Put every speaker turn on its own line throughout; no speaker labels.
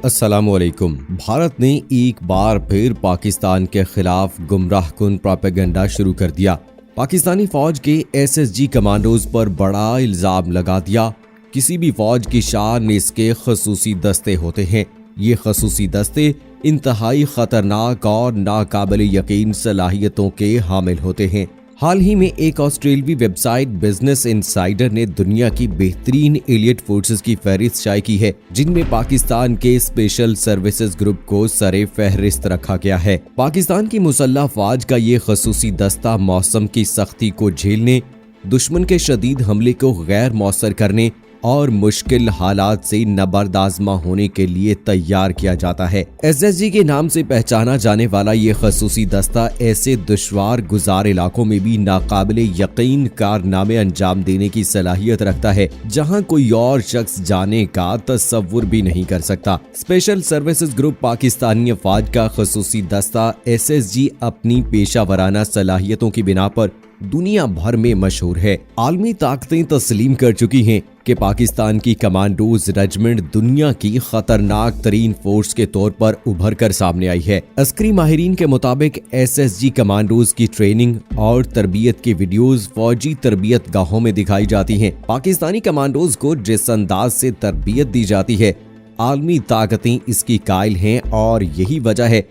अस्सलामुअलैकुम। भारत ने एक बार फिर पाकिस्तान के खिलाफ गुमराहकुन प्रोपेगेंडा शुरू कर दिया। पाकिस्तानी फौज के एसएसजी कमांडोज पर बड़ा इल्जाम लगा दिया। किसी भी फौज की शान इसके खसूसी दस्ते होते हैं। ये खसूसी दस्ते इंतहाई खतरनाक और नाकाबिल यकीन सलाहियतों के हामिल होते हैं। हाल ही में एक ऑस्ट्रेलियाई वेबसाइट बिजनेस इनसाइडर ने दुनिया की बेहतरीन एलिट फोर्सेस की फहरिस्त शाये की है, जिनमें पाकिस्तान के स्पेशल सर्विसेज ग्रुप को सरे फहरिस्त रखा गया है। पाकिस्तान की मुसल्लह फौज का ये खसूसी दस्ता मौसम की सख्ती को झेलने, दुश्मन के शदीद हमले को गैर मौसर करने और मुश्किल हालात से नबर्दाज़मा होने के लिए तैयार किया जाता है। एसएसजी के नाम से पहचाना जाने वाला ये खसूसी दस्ता ऐसे दुश्वार गुजार इलाकों में भी नाकाबिले यकीन कारनामे अंजाम देने की सलाहियत रखता है, जहां कोई और शख्स जाने का तस्वुर भी नहीं कर सकता। स्पेशल सर्विसेज ग्रुप पाकिस्तानी फौज का खसूसी दस्ता एसएसजी अपनी पेशा वराना सलाहियतों की बिना पर दुनिया भर में मशहूर है। आलमी ताकतें तस्लीम कर चुकी हैं कि पाकिस्तान की कमांडोज रेजिमेंट दुनिया की खतरनाक तरीन फोर्स के तौर पर उभर कर सामने आई है। अस्करी माहिरीन के मुताबिक एसएसजी कमांडोज की ट्रेनिंग और तरबियत की वीडियोस फौजी तरबियत गाहों में दिखाई जाती हैं। पाकिस्तानी कमांडोज को जिस अंदाज से तरबियत दी जाती है, आलमी ताकतें इसकी कायल हैं और यही वजह है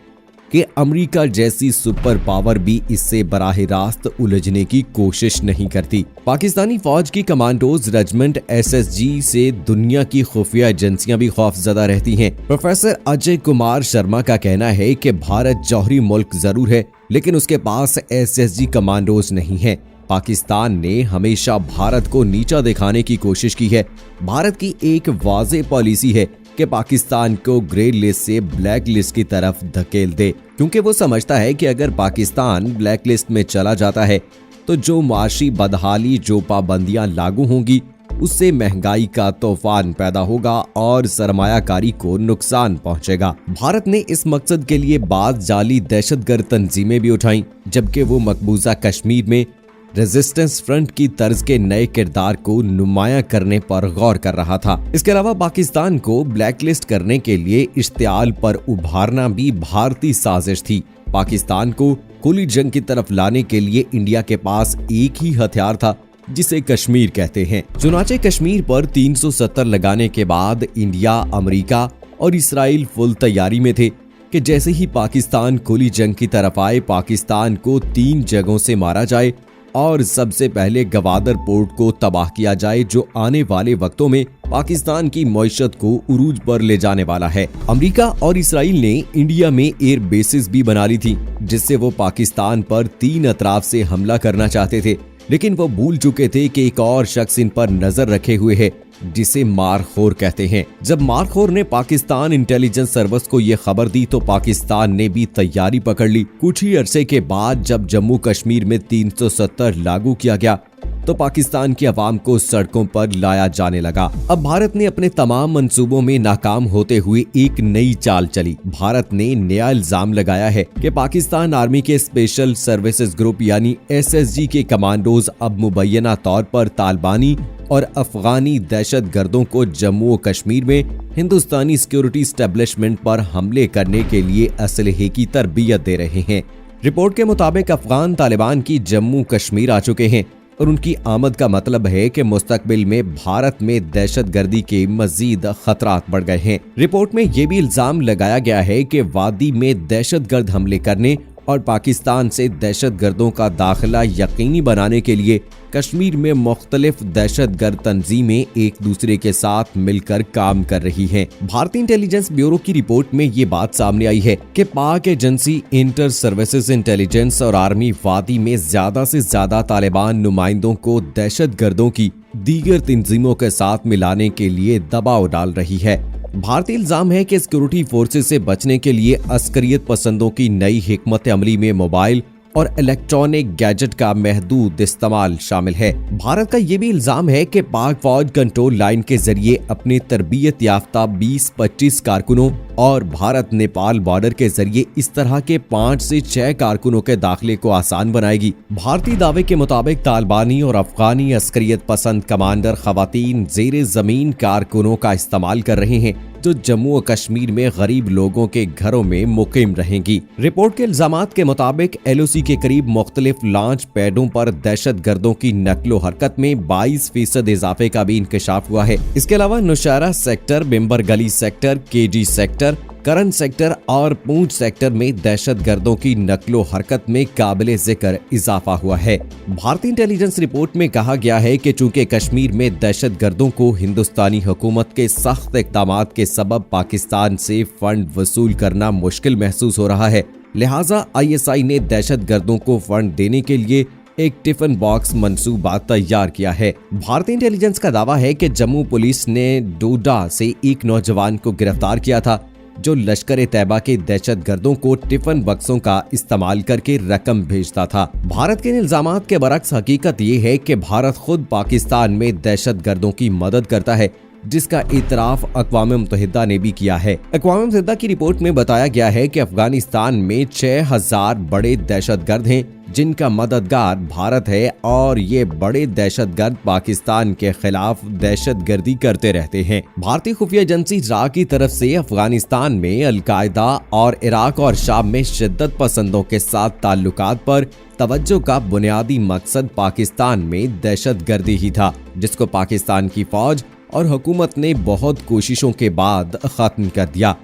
कि अमेरिका जैसी सुपर पावर भी इससे बराह रास्त उलझने की कोशिश नहीं करती। पाकिस्तानी फौज की कमांडोज रेजिमेंट एसएसजी से दुनिया की खुफिया एजेंसियां भी खौफजदा रहती हैं। प्रोफेसर अजय कुमार शर्मा का कहना है कि भारत जौहरी मुल्क जरूर है, लेकिन उसके पास एसएसजी कमांडोज नहीं है। पाकिस्तान ने हमेशा भारत को नीचा दिखाने की कोशिश की है। भारत की एक वाज़ेह पॉलिसी है कि पाकिस्तान को ग्रे लिस्ट से ब्लैक लिस्ट की तरफ धकेल दे, क्योंकि वो समझता है कि अगर पाकिस्तान ब्लैक लिस्ट में चला जाता है तो जो माशी बदहाली, जो पाबंदियां लागू होंगी, उससे महंगाई का तूफान पैदा होगा और सरमायाकारी को नुकसान पहुंचेगा। भारत ने इस मकसद के लिए बाज़ जाली दहशतगर्द तंजीमें भी उठाई, जबकि वो मकबूजा कश्मीर में रेजिस्टेंस फ्रंट की तर्ज के नए किरदार को नुमाया करने पर गौर कर रहा था। इसके अलावा पाकिस्तान को ब्लैकलिस्ट करने के लिए इश्तियाल पर उभारना भी भारतीय साजिश थी। पाकिस्तान को खुली जंग की तरफ लाने के लिए इंडिया के पास एक ही हथियार था, जिसे कश्मीर कहते हैं। चुनाचे कश्मीर पर 370 लगाने के बाद इंडिया, अमेरिका और इसराइल फुल तैयारी में थे कि जैसे ही पाकिस्तान खुली जंग की तरफ आए, पाकिस्तान को 3 जगहों से मारा जाए और सबसे पहले गवादर पोर्ट को तबाह किया जाए, जो आने वाले वक्तों में पाकिस्तान की मईशत को उरूज पर ले जाने वाला है। अमेरिका और इसराइल ने इंडिया में एयर बेसिस भी बना ली थी, जिससे वो पाकिस्तान पर 3 अतराफ से हमला करना चाहते थे, लेकिन वो भूल चुके थे कि एक और शख्स इन पर नजर रखे हुए है, जिसे मारखोर कहते हैं। जब मारखोर ने पाकिस्तान इंटेलिजेंस सर्विस को ये खबर दी तो पाकिस्तान ने भी तैयारी पकड़ ली। कुछ ही अरसे के बाद जब जम्मू कश्मीर में 370 लागू किया गया तो पाकिस्तान की आवाम को सड़कों पर लाया जाने लगा। अब भारत ने अपने तमाम मंसूबों में नाकाम होते हुए एक नई चाल चली। भारत ने नया इल्जाम लगाया है कि पाकिस्तान आर्मी के स्पेशल सर्विसेज ग्रुप यानी एसएसजी के कमांडोज अब मुबैना तौर पर तालिबानी और अफगानी दहशत गर्दों को जम्मू और कश्मीर में हिंदुस्तानी सिक्योरिटी एस्टेब्लिशमेंट पर हमले करने के लिए असलहे की तरबियत दे रहे हैं। रिपोर्ट के मुताबिक अफगान तालिबान की जम्मू कश्मीर आ चुके हैं और उनकी आमद का मतलब है कि मुस्तकबिल में भारत में दहशतगर्दी के मजीद खतरात बढ़ गए हैं। रिपोर्ट में यह भी इल्जाम लगाया गया है कि वादी में दहशतगर्द हमले करने और पाकिस्तान से दहशतगर्दों का दाखिला यकीनी बनाने के लिए कश्मीर में मुख्तलिफ दहशतगर्द तंजीमें एक दूसरे के साथ मिलकर काम कर रही हैं। भारतीय इंटेलिजेंस ब्यूरो की रिपोर्ट में ये बात सामने आई है कि पाक एजेंसी, इंटर सर्विसेज इंटेलिजेंस और आर्मी वादी में ज्यादा से ज्यादा तालिबान नुमाइंदों को दहशतगर्दों की दीगर तंजीमों के साथ मिलाने के लिए दबाव डाल रही है। भारतीय इल्जाम है कि सिक्योरिटी फोर्सेस से बचने के लिए अस्करियत पसंदों की नई हिकमत अमली में मोबाइल और इलेक्ट्रॉनिक गैजेट का महदूद इस्तेमाल शामिल है। भारत का ये भी इल्जाम है कि पाक फौज कंट्रोल लाइन के जरिए अपने तरबियत याफ्ता 20-25 कारकुनों और भारत नेपाल बॉर्डर के जरिए इस तरह के 5 से 6 कारकुनों के दाखिले को आसान बनाएगी। भारतीय दावे के मुताबिक तालिबानी और अफगानी अस्करियत पसंद कमांडर खवातीन ज़ेरे जमीन कारकुनों का इस्तेमाल कर रहे हैं जो जम्मू और कश्मीर में गरीब लोगों के घरों में मुकीम रहेंगी। रिपोर्ट के इल्जामात के मुताबिक LOC के करीब मुख्तलिफ लॉन्च पैडों पर दहशत गर्दों की नकलो हरकत में 22% इजाफे का भी इंकशाफ हुआ है। इसके अलावा नौशहरा सेक्टर, बिम्बर गली सेक्टर, KG सेक्टर, करन सेक्टर और पूंछ सेक्टर में दहशत गर्दों की नकलो हरकत में काबिले जिक्र इजाफा हुआ है। भारतीय इंटेलिजेंस रिपोर्ट में कहा गया है कि चूंकि कश्मीर में दहशत गर्दों को हिंदुस्तानी हुकूमत के सख्त इक़दामात के सबब पाकिस्तान से फंड वसूल करना मुश्किल महसूस हो रहा है, लिहाजा ISI ने दहशत गर्दों को फंड देने के लिए एक टिफिन बॉक्स मंसूबा तैयार किया है। भारतीय इंटेलिजेंस का दावा है कि जम्मू पुलिस ने डोडा से एक नौजवान को गिरफ्तार किया था जो लश्कर-ए-तैयबा के दहशत गर्दों को टिफिन बक्सों का इस्तेमाल करके रकम भेजता था। भारत के इल्जामात के बरक्स हकीकत ये है कि भारत खुद पाकिस्तान में दहशत गर्दों की मदद करता है, जिसका इतराफ अक़वाम मुत्तहिदा ने भी किया है। अक़वाम मुत्तहिदा की रिपोर्ट में बताया गया है कि अफगानिस्तान में 6000 बड़े दहशतगर्द हैं जिनका मददगार भारत है और ये बड़े दहशतगर्द पाकिस्तान के खिलाफ दहशतगर्दी करते रहते हैं। भारतीय खुफिया एजेंसी रा की तरफ से अफगानिस्तान में अलकायदा और इराक और शाम में शिद्दत पसंदों के साथ ताल्लुकात पर तवज्जो का बुनियादी मकसद पाकिस्तान में दहशतगर्दी ही था, जिसको पाकिस्तान की फौज और हुकूमत ने बहुत कोशिशों के बाद खत्म कर दिया।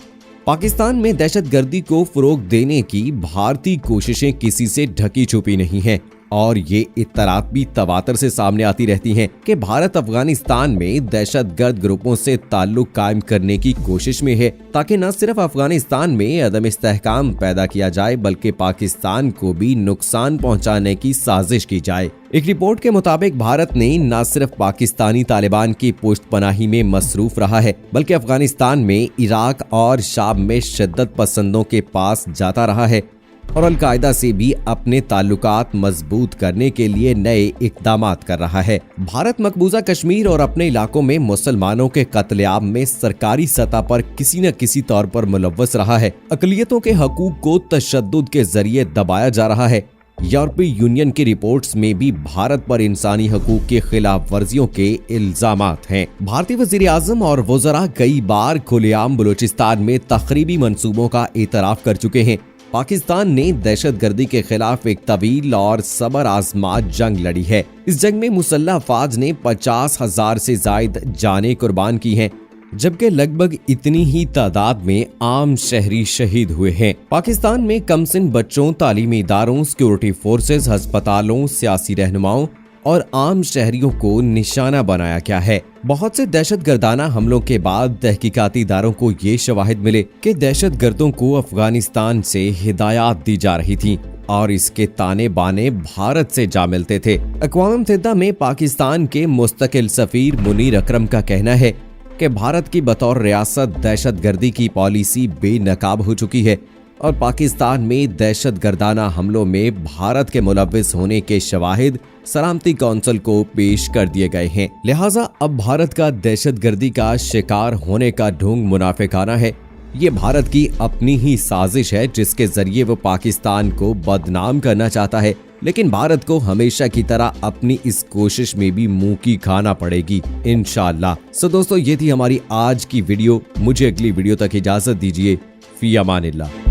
पाकिस्तान में दहशतगर्दी को फरोग देने की भारतीय कोशिशें किसी से ढकी छुपी नहीं हैं और ये इत्तलात भी तवातर से सामने आती रहती हैं कि भारत अफगानिस्तान में दहशतगर्द ग्रुपों से ताल्लुक कायम करने की कोशिश में है ताकि न सिर्फ अफगानिस्तान में अदम इस्तेहकाम पैदा किया जाए बल्कि पाकिस्तान को भी नुकसान पहुंचाने की साजिश की जाए। एक रिपोर्ट के मुताबिक भारत ने न सिर्फ पाकिस्तानी तालिबान की पुष्टपनाही में मसरूफ रहा है बल्कि अफगानिस्तान में इराक और शाम में शिद्दत पसंदों के पास जाता रहा है और अलकायदा से भी अपने ताल्लुकात मजबूत करने के लिए नए इक़दामात कर रहा है। भारत मकबूजा कश्मीर और अपने इलाकों में मुसलमानों के कत्लेआम में सरकारी सतह पर किसी न किसी तौर पर मुलव्वस रहा है। अक़लियतों के हकूक को तशद्दुद के जरिए दबाया जा रहा है। यूरोपीय यूनियन की रिपोर्ट्स में भी भारत पर इंसानी हकूक की खिलाफ वर्जियों के इल्जामात हैं। भारतीय वज़ीर आज़म और वज़रा कई बार खुलेआम बलूचिस्तान में तख़रीबी मंसूबों का एतराफ़ कर चुके हैं। पाकिस्तान ने दहशतगर्दी के खिलाफ एक तवील और सबर आजमा जंग लड़ी है। इस जंग में मुसल्लह अफवाज ने 50,000 से जायद जानें कुर्बान की हैं, जबकि लगभग इतनी ही तादाद में आम शहरी शहीद हुए हैं। पाकिस्तान में कमसिन बच्चों, तालीमी इदारों, सिक्योरिटी फोर्सेस, अस्पतालों, सियासी रहनुमाओं और आम शहरियों को निशाना बनाया गया है। बहुत से दहशतगर्दाना हमलों के बाद तहकीकाती इदारों को ये शवाहिद मिले कि दहशतगर्दों को अफगानिस्तान से हिदायत दी जा रही थी और इसके ताने बाने भारत से जा मिलते थे। अक़वाम मुत्तहिदा में पाकिस्तान के मुस्तकिल सफीर मुनीर अकरम का कहना है कि भारत की बतौर रियासत दहशतगर्दी की पॉलिसी बेनकाब हो चुकी है और पाकिस्तान में दहशतगर्दाना हमलों में भारत के मुलव्विस होने के शवाहिद सलामती कौंसिल को पेश कर दिए गए हैं। लिहाजा अब भारत का दहशतगर्दी का शिकार होने का ढोंग मुनाफिकाना है। ये भारत की अपनी ही साजिश है जिसके जरिए वो पाकिस्तान को बदनाम करना चाहता है, लेकिन भारत को हमेशा की तरह अपनी इस कोशिश में भी मुंह की खाना पड़ेगी इंशाअल्लाह। सो दोस्तों, ये थी हमारी आज की वीडियो। मुझे अगली वीडियो तक इजाजत दीजिए। फी अमानिल्लाह।